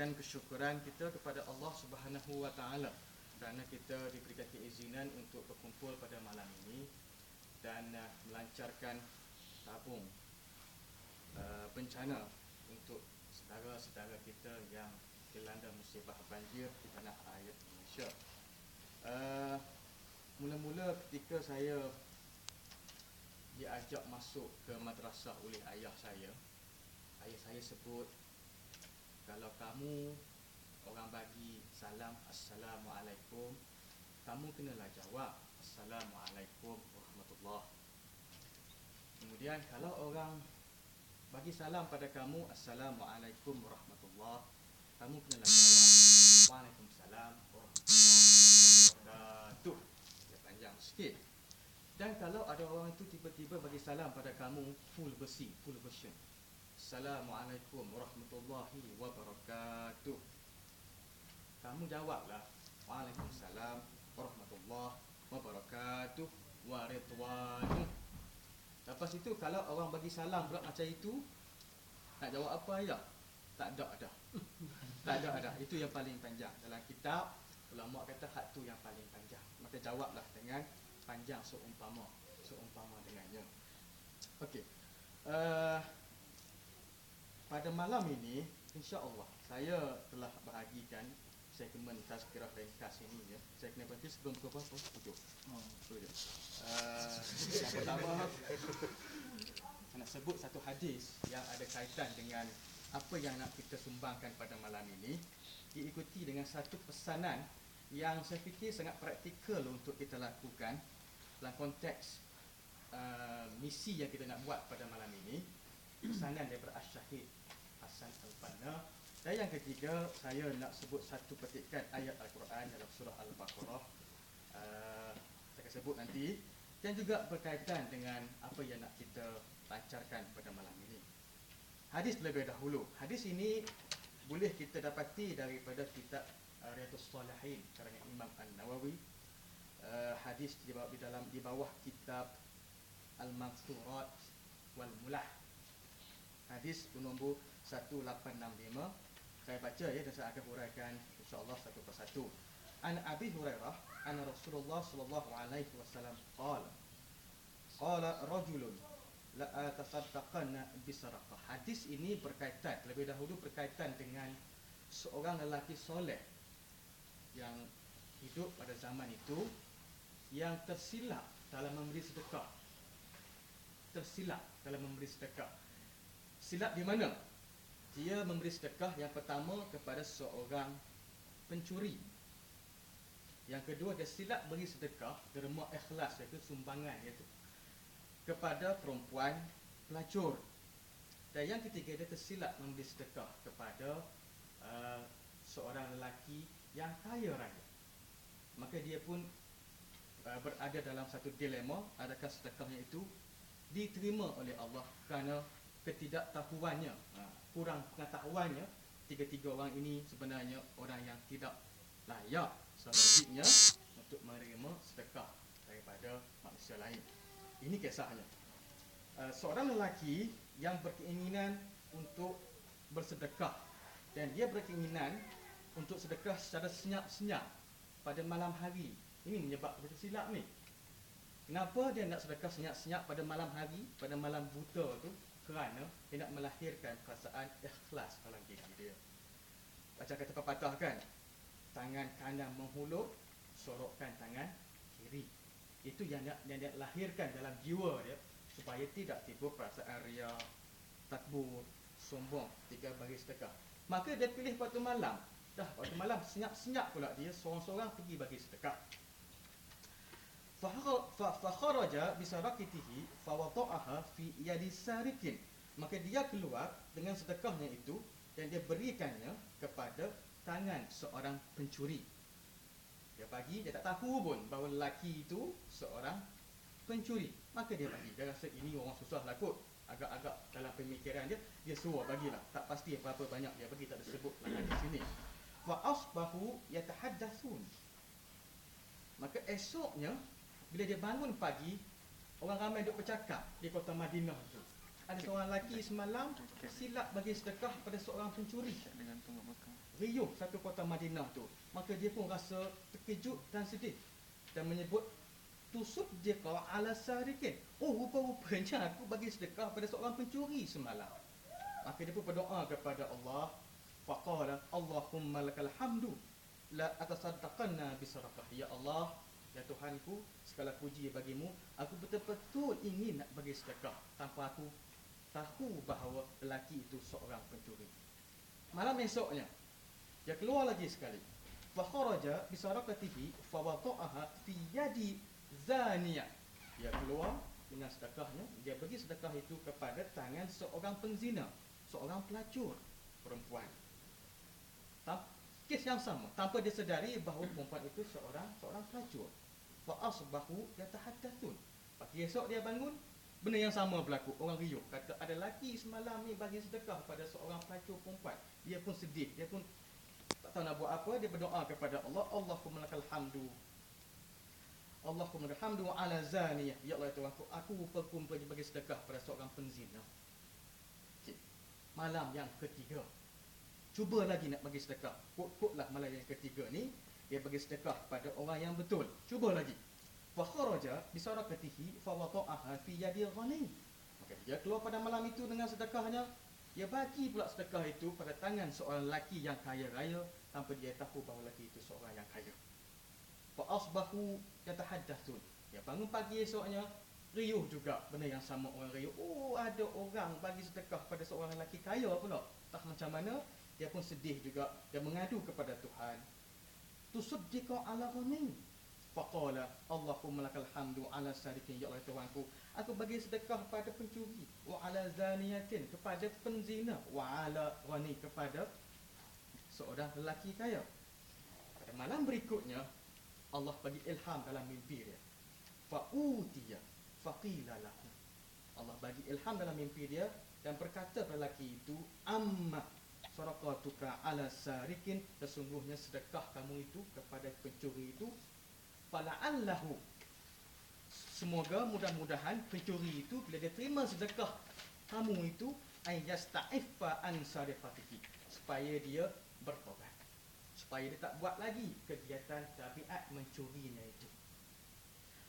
menyatakan kesyukuran kita kepada Allah Subhanahu wa taala kerana kita diberikan keizinan untuk berkumpul pada malam ini dan melancarkan tabung bencana untuk saudara-saudara kita yang dilanda musibah banjir di tanah air Malaysia. Mula-mula ketika saya diajak masuk ke madrasah oleh ayah saya sebut, kalau kamu orang bagi salam Assalamualaikum, kamu kenalah jawab Assalamualaikum warahmatullahi. Kemudian kalau orang bagi salam pada kamu Assalamualaikum warahmatullahi, kamu kenalah jawab Waalaikumsalam warahmatullahi wabarakatuh. Dia panjang sikit. Dan kalau ada orang itu tiba-tiba bagi salam pada kamu full version, Assalamualaikum warahmatullahi wabarakatuh, kamu jawablah Waalaikumsalam warahmatullahi wabarakatuh waridwanuh. Lepas itu kalau orang bagi salam pula macam itu, nak jawab apa ya? Tak ada dah. Tak ada dah. Itu yang paling panjang. Dalam kitab ulama kata hak tu yang paling panjang. Maka jawablah dengan panjang seumpama dengannya. Okey. Pada malam ini insya-Allah saya telah bahagikan segmen tazkirah ringkas ini ya. Saya kena berhenti sebelum pukul berapa? 7. Yang pertama saya nak sebut satu hadis yang ada kaitan dengan apa yang nak kita sumbangkan pada malam ini, diikuti dengan satu pesanan yang saya fikir sangat praktikal untuk kita lakukan dalam konteks misi yang kita nak buat pada malam ini. Pesanan daripada Asy-Syahid Hasan Al-Banna. Dan yang ketiga, saya nak sebut satu petikan ayat Al-Quran dalam surah Al-Baqarah. Saya akan sebut nanti. Dan juga berkaitan dengan apa yang nak kita lancarkan pada malam ini. Hadis terlebih dahulu. Hadis ini boleh kita dapati daripada kitab Riyadhus Shalihin karangan Imam An-Nawawi. Hadis di bawah kitab Al-Mansurat wal Mulah. Hadis nombor 1865. Saya baca ya dan saya akan huraikan insya-Allah satu persatu. An Abi Hurairah anna Rasulullah sallallahu alaihi wasallam qala rajulun la atasaddaqanna bisadaqah. Hadis ini berkaitan terlebih dahulu berkaitan dengan seorang lelaki soleh yang hidup pada zaman itu yang tersilap dalam memberi sedekah. Silap di mana? Dia memberi sedekah yang pertama kepada seorang pencuri. Yang kedua, dia silap beri sedekah derma ikhlas, iaitu sumbangan iaitu kepada perempuan pelacur. Dan yang ketiga, dia tersilap memberi sedekah kepada seorang lelaki yang kaya raya. Maka dia pun berada dalam satu dilema, adakah sedekahnya itu diterima oleh Allah kerana ketidaktahuannya, kurang pengetahuannya. Tiga-tiga orang ini sebenarnya orang yang tidak layak selanjutnya untuk menerima sedekah daripada manusia lain. Ini kisahnya. Seorang lelaki yang berkeinginan untuk bersedekah dan dia berkeinginan untuk sedekah secara senyap-senyap pada malam hari. Ini menyebabkan silap ni. Kenapa dia nak sedekah senyap-senyap pada malam hari, pada malam buta tu? Kerana dia nak melahirkan perasaan ikhlas dalam diri dia. Macam kata pepatah kan, tangan kanan menghulur, sorokkan tangan kiri. Itu yang dia lahirkan dalam jiwa dia supaya tidak timbul perasaan riya, takbur, sombong ketika bagi sedekah. Maka dia pilih waktu malam. Waktu malam senyap-senyap pula dia seorang-seorang pergi bagi sedekah. Fakharaja bisarakitihi fawada'aha fi yadi sarikin. Maka dia keluar dengan sedekahnya itu dan dia berikannya kepada tangan seorang pencuri. Dia bagi, dia tak tahu pun bahawa lelaki itu seorang pencuri. Maka dia bagi. Dia rasa ini orang susah lah kot. Agak-agak dalam pemikiran dia, dia suruh bagilah. Tak pasti berapa banyak dia bagi, tak disebut lah di sini. Fa asbahu yatahaddatsun. Maka esoknya bila dia bangun pagi, orang ramai duk bercakap di kota Madinah tu. Ada seorang lelaki semalam silap bagi sedekah pada seorang pencuri. riuh satu kota Madinah tu, maka dia pun rasa terkejut dan sedih dan menyebut tusuddiqa ala sarikin. Oh, rupa-rupanya aku bagi sedekah pada seorang pencuri semalam. Maka dia pun berdoa kepada Allah. Faqala Allahumma lakal hamdu la atasaddaqanna bisadaqah. Ya Allah, ya Tuhanku, segala puji bagimu. Aku betul-betul ingin nak bagi sedekah tanpa aku tahu bahawa lelaki itu seorang pencuri. Malam esoknya dia keluar lagi sekali. Fa kharaja bi sadaqatihi fa wada'aha fi yadi zaniyah. Dia keluar dengan sedekahnya, dia bagi sedekah itu kepada tangan seorang penzina, seorang pelacur perempuan. Kes yang sama, tanpa dia sedari bahawa perempuan itu seorang pelacur. Fa asbahu yatahaddatsun. Pagi esok dia bangun, benda yang sama berlaku. Orang riuh kata ada lelaki semalam ni bagi sedekah pada seorang pelacur perempuan. Dia pun sedih, dia pun tak tahu nak buat apa. Dia berdoa kepada Allah, Allahumma lakal hamdu, Allahumma lakal hamdu ala zaniyah. Ya Allah, Tuhan aku rupa-rupa bagi sedekah pada seorang penzina. Malam yang ketiga, cuba lagi nak bagi sedekah. Kut-kutlah malam yang ketiga ni dia bagi sedekah pada orang yang betul. Cuba lagi. Fa kharaja bi sadaqatihi fa wada'aha fi yadi ghani. Maka dia keluar pada malam itu dengan sedekahnya. Dia bagi pula sedekah itu pada tangan seorang lelaki yang kaya raya tanpa dia tahu bahawa lelaki itu seorang yang kaya. Fa asbahu yatahaddatsun. Dia bangun pagi esoknya, riuh juga benda yang sama, orang riuh. Oh, ada orang bagi sedekah pada seorang lelaki kaya pula. Tak macam mana, dia pun sedih juga. Dia mengadu kepada Tuhan. Tusuddiqa ala ghani. Faqala Allahumma lakal hamdu ala sarikin. Ya Allah, Tuhanku, aku bagi sedekah pada pencuri, wa ala zaniyatin, kepada penzina, wa ala ghani, kepada seorang lelaki kaya. Pada malam berikutnya Allah bagi ilham dalam mimpi dia. Fa'utiya faqila lahu. Allah bagi ilham dalam mimpi dia dan berkata kepada lelaki itu, amma sadaqatuka ala sarikin, sesungguhnya sedekah kamu itu kepada pencuri itu, fala'allahu, semoga mudah-mudahan pencuri itu bila dia terima sedekah kamu itu, ayyasta'ifa an sariqatihi, supaya dia bertobat, supaya dia tak buat lagi kegiatan tabiat mencurinya itu.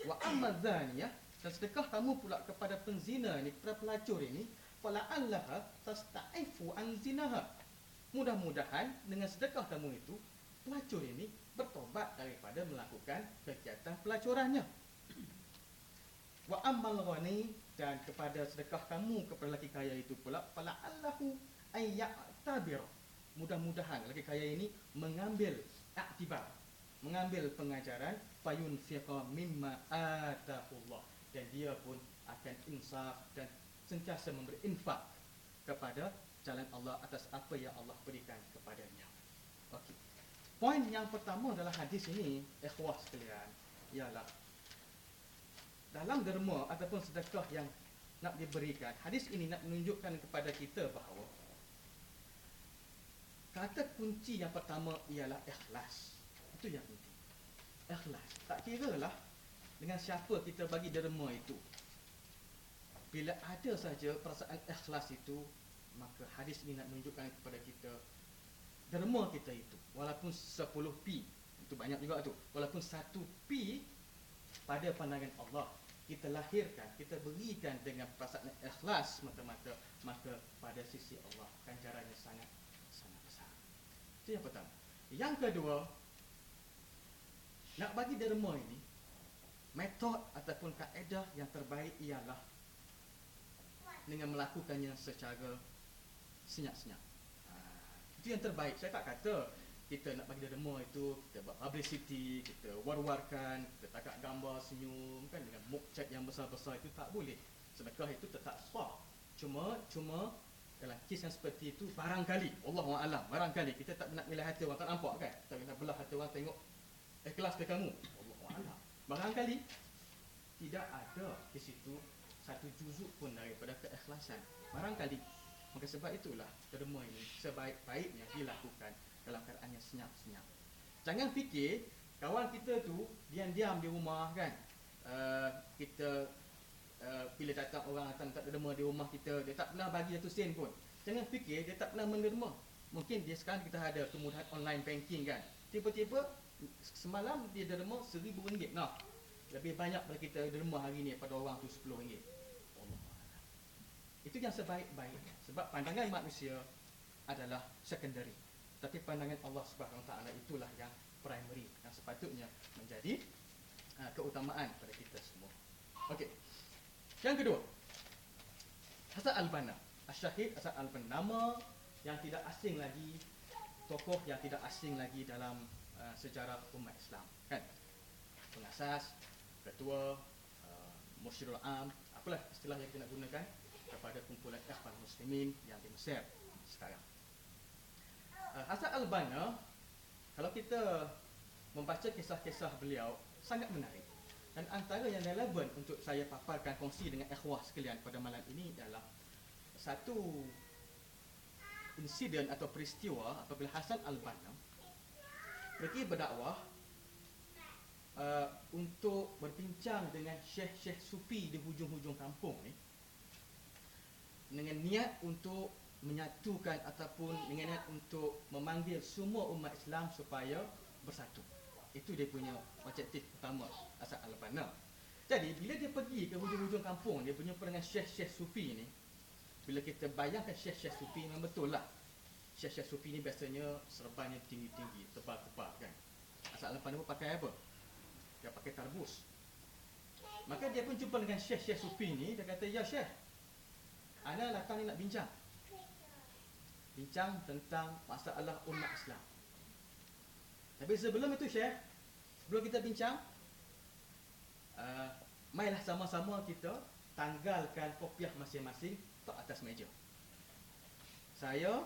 Wa amma dzaniyah, dan sedekah kamu pula kepada penzina ini, kepada pelacur ini, fala'allaha tasta'ifu an zinaha, mudah-mudahan dengan sedekah kamu itu pelacur ini bertobat daripada melakukan kegiatan pelacurannya. Wa ammal ghani, dan kepada sedekah kamu kepada lelaki kaya itu pula, fala'allahu ayya'tabir, mudah-mudahan lelaki kaya ini mengambil aktibar, mengambil pengajaran, fayunfiqa mimma atahullah, dan dia pun akan insaf dan sentiasa memberi infak kepada jalan Allah atas apa yang Allah berikan kepadanya. Okey. Poin yang pertama dalam hadis ini, ikhwah sekalian, ialah dalam derma ataupun sedekah yang nak diberikan, hadis ini nak menunjukkan kepada kita bahawa kata kunci yang pertama ialah ikhlas. Itu yang penting. Ikhlas. Tak kiralah dengan siapa kita bagi derma itu. Bila ada saja perasaan ikhlas itu, maka hadis ini nak menunjukkan kepada kita derma kita itu, walaupun 10 pi, itu banyak juga tu, walaupun 1 pi pada pandangan Allah, kita lahirkan, kita berikan dengan perasaan ikhlas mata-mata, maka pada sisi Allah ganjarannya sangat besar. Itu yang pertama. Yang kedua, nak bagi derma ini, metod ataupun kaedah yang terbaik ialah dengan melakukannya secara senyap-senyap. Itu yang terbaik. Saya tak kata kita nak bagi derma itu kita buat publicity, kita war-warkan, kita takat gambar senyum kan dengan mukcek yang besar-besar, itu tak boleh. Sedekah itu tetap sah. Cuma dalam kes yang seperti itu, barangkali, Allahu a'lam, barangkali kita tak nak milih hati orang, tak nampak kan? Tak nak belah hati orang tengok ikhlas ke kamu. Allahu a'lam. Barangkali tidak ada di situ satu juzuk pun daripada keikhlasan. Barangkali. Maka sebab itulah derma ini sebaik-baiknya dilakukan dalam keadaan yang senyap-senyap. Jangan fikir kawan kita tu diam-diam di rumah kan. Kita bila datang orang datang tak derma di rumah kita, dia tak pernah bagi satu sen pun. Jangan fikir dia tak pernah menderma. Mungkin dia sekarang kita ada kemudahan online banking kan. Tiba-tiba semalam dia derma RM1,000. Nah, lebih banyak pada kita derma hari ni pada orang tu RM10. Allah. Itu yang sebaik-baiknya. Sebab pandangan manusia adalah secondary. Tapi pandangan Allah Subhanahu Wa Taala itulah yang primary, yang sepatutnya menjadi keutamaan pada kita semua. Okey. Yang kedua, Hasan al-Banna. Asy-Syahid Hasan al-Banna, nama yang tidak asing lagi, tokoh yang tidak asing lagi dalam sejarah umat Islam, kan? Pengasas, ketua, Mursyidul Am, apalah istilah yang kita nak gunakan kepada kumpulan Ikhwan Muslimin yang di Mesir sekarang. Hasan al-Banna, kalau kita membaca kisah-kisah beliau, sangat menarik. Dan antara yang relevan untuk saya paparkan, kongsi dengan ikhwah sekalian pada malam ini adalah satu insiden atau peristiwa apabila Hasan al-Banna pergi berdakwah untuk berbincang dengan syekh-syekh sufi di hujung-hujung kampung ni, dengan niat untuk menyatukan ataupun dengan niat untuk memanggil semua umat Islam supaya bersatu. Itu dia punya objektif utama Hasan al-Banna. Jadi bila dia pergi ke hujung-hujung kampung, dia berjumpa dengan syekh-syekh sufi ni. Bila kita bayangkan syekh-syekh sufi, memang betul lah. Syekh-syekh sufi ni biasanya serbannya tinggi-tinggi, tebal-tebal kan. Hasan al-Banna pun pakai apa? Dia pakai tarbus. Maka dia pun jumpa dengan syekh-syekh sufi ni. Dia kata, ya syekh, ana datang ni nak bincang tentang masalah umat Islam. Tapi sebelum itu syekh, sebelum kita bincang, marilah sama-sama kita tanggalkan kopiah masing-masing tak atas meja. Saya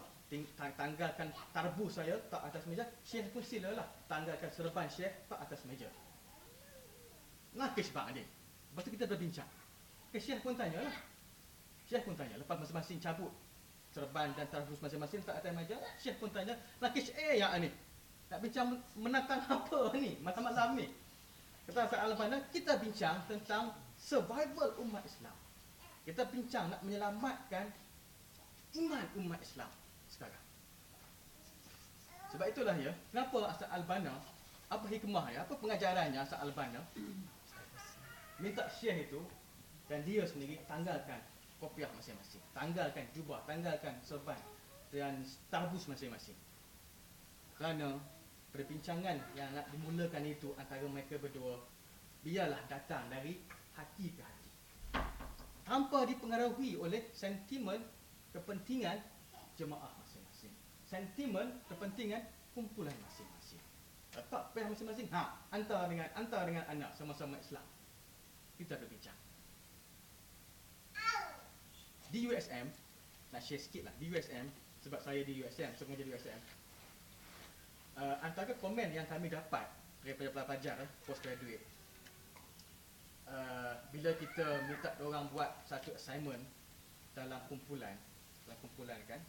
tanggalkan tarbus saya tak atas meja, syekh pun silalah tanggalkan serban syekh tak atas meja. Nakis bang ni. Lepas tu kita berbincang. Syekh pun tanya lah. Lepas masing-masing cabut serban dan tarbus masing-masing tak atas meja, syekh pun tanya, nakis yang ni. Nak bincang menatang apa ni malam-malam ni? Kata Hasan al-Banna, kita bincang tentang survival umat Islam. Kita bincang nak menyelamatkan iman umat Islam sekarang. Sebab itulah ya, kenapa Hasan al-Banna, apa hikmah ya, apa pengajarannya Hasan al-Banna minta syekh itu dan dia sendiri tanggalkan kopiah masing-masing, tanggalkan jubah, tanggalkan serban dan tarbus masing-masing. Kerana perbincangan yang nak dimulakan itu antara mereka berdua biarlah datang dari hati ke hati, tanpa dipengaruhi oleh sentimen kepentingan jemaah masing-masing, sentimen kepentingan kumpulan masing-masing. Tak payah masing-masing, hantar dengan anak sama-sama Islam. Kita berbincang. Di USM, nak share sikit lah, di USM, sebab saya di USM, saya mengajar di USM. Antara komen yang kami dapat daripada pelajar postgraduate, bila kita minta orang buat satu assignment dalam kumpulan kan,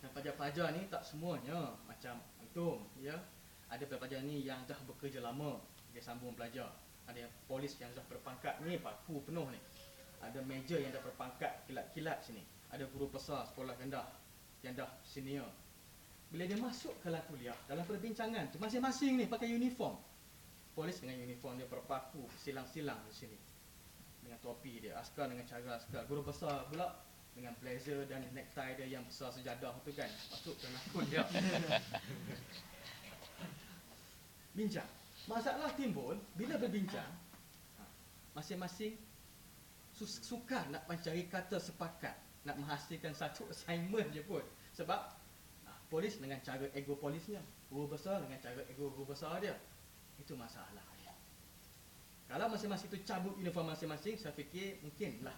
dan pelajar-pelajar ni tak semuanya macam antum ya. Ada pelajar ni yang dah bekerja lama, dia sambung belajar. Ada yang polis yang dah berpangkat ni, paku penuh ni. Ada major yang dah berpangkat kilat-kilat sini. Ada guru besar sekolah rendah yang dah senior. Bila dia masuk ke dalam kuliah, dalam perbincangan tu, masing-masing ni pakai uniform. Polis dengan uniform dia berpaku, silang-silang di sini dengan topi dia, askar dengan cara askar. Guru besar pula dengan blazer dan necktie dia yang besar sejadah tu kan, masuk dalam kuliah. Bincang. Masalah timbul bila berbincang, masing-masing sukar nak mencari kata sepakat, nak menghasilkan satu assignment je pun. Sebab polis dengan cara ego polisnya, guru besar dengan cara ego guru besar dia. Itu masalah. Kalau masing-masing itu cabut uniform masing-masing, saya fikir mungkinlah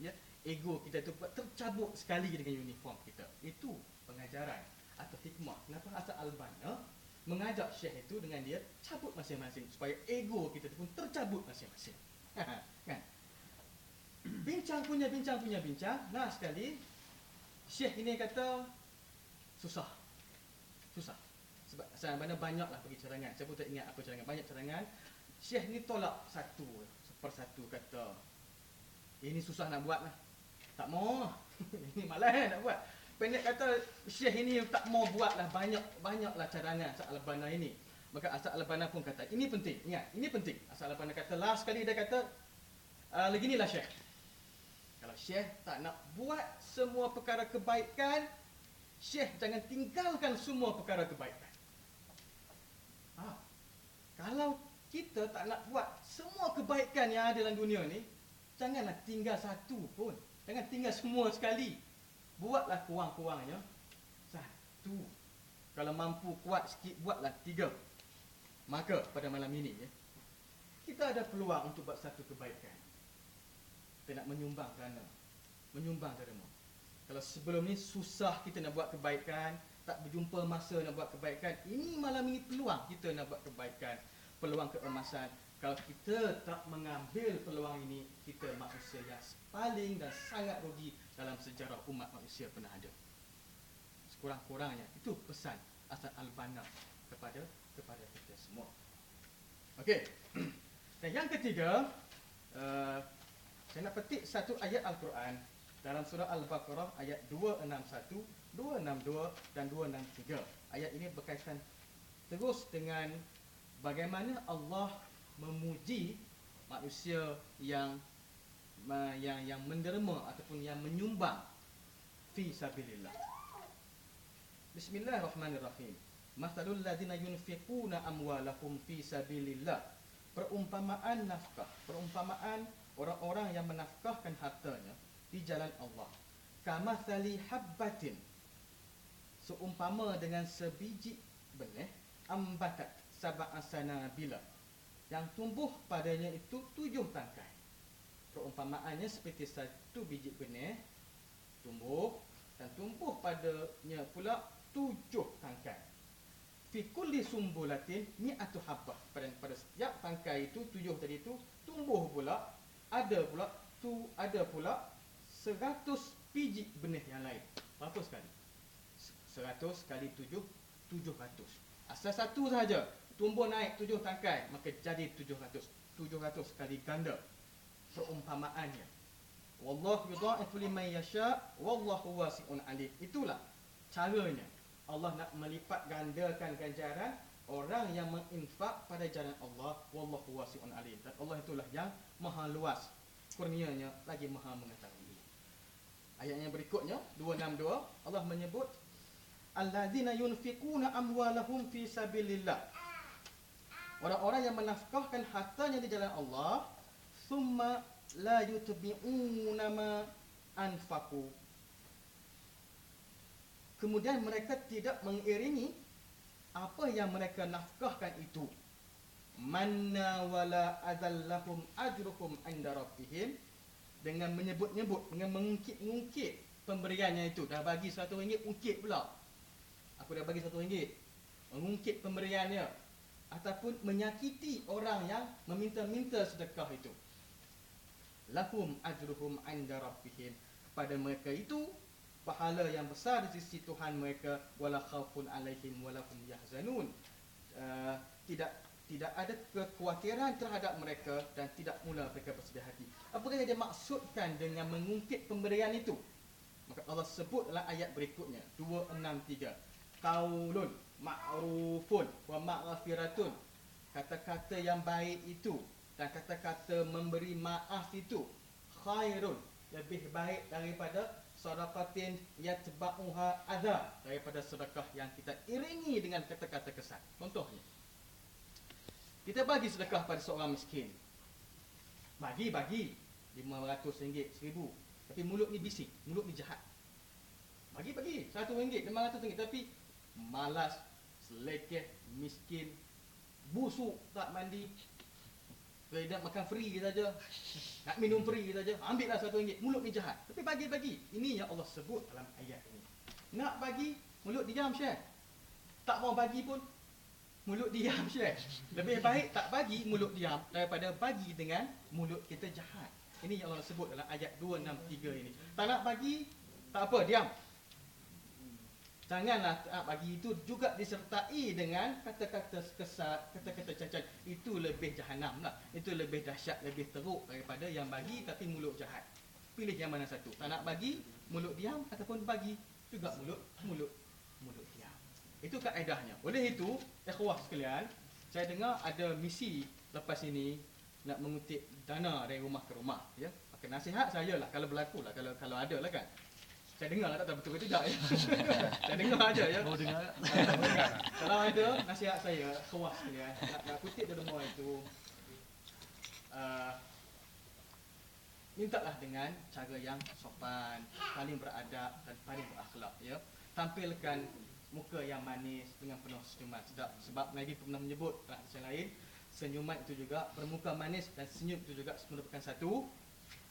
ya, ego kita itu tercabut sekali dengan uniform kita. Itu pengajaran atau hikmah kenapa Hasan al-Banna mengajak syekh itu dengan dia cabut masing-masing supaya ego kita itu pun tercabut masing-masing. Kan? Bincang. Nah sekali syekh ini kata susah. Sebab Hasan al-Banna banyaklah bagi cadangan. Saya pun tak ingat apa cadangan. Banyak cadangan. Syekh ni tolak satu persatu, kata ini susah nak buat lah. Tak mau. Ini malas nak buat. pendek kata, Syekh ini tak mau buatlah banyaklah cadangan Asal Albana ini. Maka Asal Albana pun kata, ini penting, ingat, ini penting. Asal Albana kata, last kali dia kata, beginilah Syekh. Kalau Syekh tak nak buat semua perkara kebaikan, Syekh jangan tinggalkan semua perkara kebaikan. Kalau kita tak nak buat semua kebaikan yang ada dalam dunia ni, janganlah tinggal satu pun. Jangan tinggal semua sekali. Buatlah kurang-kurangnya satu. Kalau mampu kuat sikit, buatlah 3. Maka pada malam ini kita ada peluang untuk buat satu kebaikan. Kita nak menyumbang derma. Kalau sebelum ni susah kita nak buat kebaikan, tak berjumpa masa nak buat kebaikan, ini malam ini peluang kita nak buat kebaikan, peluang keemasan. Kalau kita tak mengambil peluang ini, kita manusia yang paling dan sangat rugi dalam sejarah umat manusia pernah ada. Sekurang-kurangnya itu pesan Asal Albana kepada kita semua. Okey. Dan yang ketiga, saya nak petik satu ayat Al-Quran dalam surah Al-Baqarah ayat 261, 262 dan 263. Ayat ini berkaitan terus dengan bagaimana Allah memuji manusia yang menderma ataupun yang menyumbang fi sabilillah. Bismillahirrahmanirrahim. Mathalul ladzina yunfiquna amwalahum fi sabilillah. Perumpamaan nafkah, perumpamaan orang-orang yang menafkahkan hartanya di jalan Allah. Kamathali habbatin, seumpama dengan sebiji benih, ambatat sab'a sanabila, yang tumbuh padanya itu 7 tangkai. Perumpamaannya seperti satu biji benih tumbuh, dan tumbuh padanya pula 7 tangkai. Fi kulli sumbulatin mi'atu habbah. Pada setiap tangkai itu 7 tadi itu tumbuh pula ada pula 100 biji benih yang lain. Berapa sekali? 100 kali 7, 700. Asal satu sahaja tumbuh naik 7 tangkai, maka jadi 700. 700 kali ganda perumpamaannya. Wallahu yudha'ifu liman yasha' wallahu wasi'un alim. Itulah caranya Allah nak melipat gandakan ganjaran orang yang menginfak pada jalan Allah. Wallahu wasi'un alim. Dan Allah itulah yang maha luas kurnianya, lagi maha mengetahui. Ayat yang berikutnya 262, Allah menyebut alladzina yunfiquna amwalahum fi sabilillah. Orang-orang yang menafkahkan hartanya di jalan Allah, summa la yutbi'una ma anfaqu. Kemudian mereka tidak mengiringi apa yang mereka nafkahkan itu. Manna wala adallahum ajruhum 'inda rabbihim, dengan menyebut-nyebut, dengan mengungkit-ungkit pemberiannya itu. Dah bagi RM1, ungkit pula. Aku dah bagi RM1, mengungkit pemberiannya, ataupun menyakiti orang yang meminta-minta sedekah itu. Lahum ajruhum 'inda rabbihim, kepada mereka itu pahala yang besar di sisi Tuhan mereka. Wala khaufun 'alaihim wala hum yahzanun. Tidak ada kekhawatiran terhadap mereka dan tidak mula mereka bersedih hati. Apakah yang dia maksudkan dengan mengungkit pemberian itu? Maka Allah sebut dalam ayat berikutnya 263, qaulun ma'rufun wa maghfiratun. Kata-kata yang baik itu dan kata-kata memberi maaf itu khairun, lebih baik daripada sadaqatin yatba'uha adha, daripada sedekah yang kita iringi dengan kata-kata kesan. Contohnya, kita bagi sedekah pada seorang miskin. Bagi RM500, RM1,000, tapi mulut ni bising, mulut ni jahat. Bagi RM1, RM500, tapi malas, selekeh, miskin, busuk, tak mandi, nak makan free saja, nak minum free saja, ambillah RM1, mulut ni jahat. Tapi bagi. Ini yang Allah sebut dalam ayat ini. Nak bagi, mulut diam, Syekh. Tak mau bagi pun mulut diam, Syekh. Lebih baik tak bagi, mulut diam, daripada bagi dengan mulut kita jahat. Ini yang Allah sebut dalam ayat 263 ini. Tak nak bagi, tak apa, diam. Janganlah tak bagi itu juga disertai dengan kata-kata kesat, kata-kata cacat. Itu lebih jahanam lah. Itu lebih dahsyat, lebih teruk daripada yang bagi tapi mulut jahat. Pilih yang mana satu. Tak nak bagi, mulut diam, ataupun bagi juga mulut diam. Itu kaedahnya. Oleh itu, ikhwah sekalian, saya dengar ada misi lepas ini nak mengutip dana dari rumah ke rumah, ya. Pakai nasihat saya lah kalau berlaku lah, kalau ada lah kan. Saya dengar lah, tak tahu betul ke tidak ya. Saya dengar aja ya. Mau dengar? Kalau ada nasihat saya, ikhwah sekalian, nak kutip dari rumah itu, mintalah dengan cara yang sopan, paling beradab dan paling berakhlak, ya. Tampilkan muka yang manis dengan penuh senyuman. Sebab Nabi pernah menyebut dalam hadis lain, senyuman itu juga bermuka manis dan senyum itu juga merupakan satu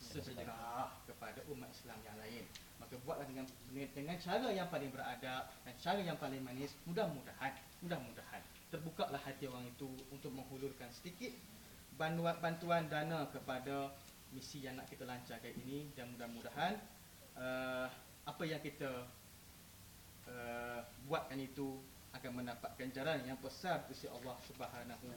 sedekah kepada umat Islam yang lain. Maka buatlah dengan cara yang paling beradab dan cara yang paling manis. Mudah-mudahan terbukalah hati orang itu untuk menghulurkan sedikit bantuan dana kepada misi yang nak kita lancarkan ini, dan mudah-mudahan apa yang kita buatkan itu akan mendapat ganjaran yang besar dari Allah Subhanahu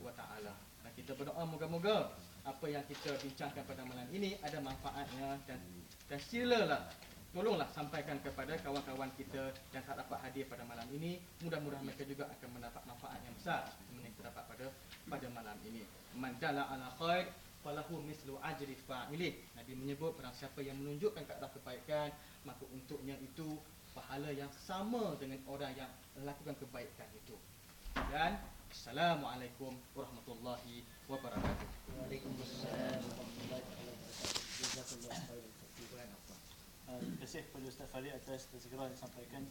wa taala. Dan kita berdoa moga-moga apa yang kita bincangkan pada malam ini ada manfaatnya, dan silalah tolonglah sampaikan kepada kawan-kawan kita yang tak dapat hadir pada malam ini. Mudah-mudahan mereka juga akan mendapat manfaat yang besar seperti yang kita dapat pada malam ini. Man dalla ala khair falahu mislu ajri fa'ilih. Nabi menyebut barang siapa yang menunjukkan ke arah kebaikan, maka untuknya itu pahala yang sama dengan orang yang melakukan kebaikan itu. Dan Assalamualaikum warahmatullahi wabarakatuh. Waalaikumsalam warahmatullahi wabarakatuh. Jazakallahu khairan. Terima kasih kepada Ustaz Farid atas segera yang disampaikan.